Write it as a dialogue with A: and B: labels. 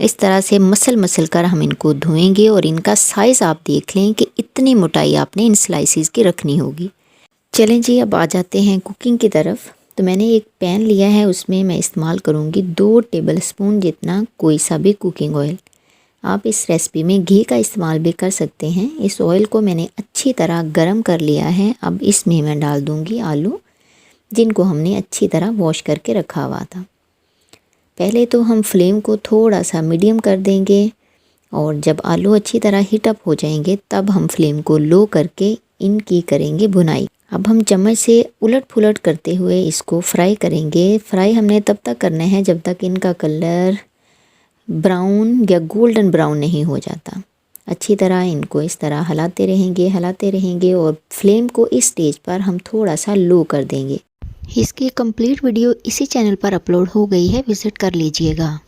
A: इस तरह से मसल मसल कर हम इनको धोएंगे और इनका साइज़ आप देख लें कि इतनी मोटाई आपने इन स्लाइसिस की रखनी होगी। चलें जी, अब आ जाते हैं कुकिंग की तरफ। तो मैंने एक पैन लिया है, उसमें मैं इस्तेमाल करूँगी 2 टेबलस्पून जितना कोई सा भी कुकिंग ऑयल। आप इस रेसिपी में घी का इस्तेमाल भी कर सकते हैं। इस ऑयल को मैंने अच्छी तरह गर्म कर लिया है। अब इसमें मैं डाल दूँगी आलू, जिनको हमने अच्छी तरह वॉश करके रखा हुआ था। पहले तो हम फ्लेम को थोड़ा सा मीडियम कर देंगे और जब आलू अच्छी तरह हीट अप हो जाएंगे तब हम फ्लेम को लो करके इनकी करेंगे भुनाई। अब हम चम्मच से उलट पुलट करते हुए इसको फ्राई करेंगे। फ्राई हमने तब तक करना है जब तक इनका कलर ब्राउन या गोल्डन ब्राउन नहीं हो जाता। अच्छी तरह इनको इस तरह हिलाते रहेंगे और फ्लेम को इस स्टेज पर हम थोड़ा सा लो कर देंगे। इसकी कंप्लीट वीडियो इसी चैनल पर अपलोड हो गई है, विज़िट कर लीजिएगा।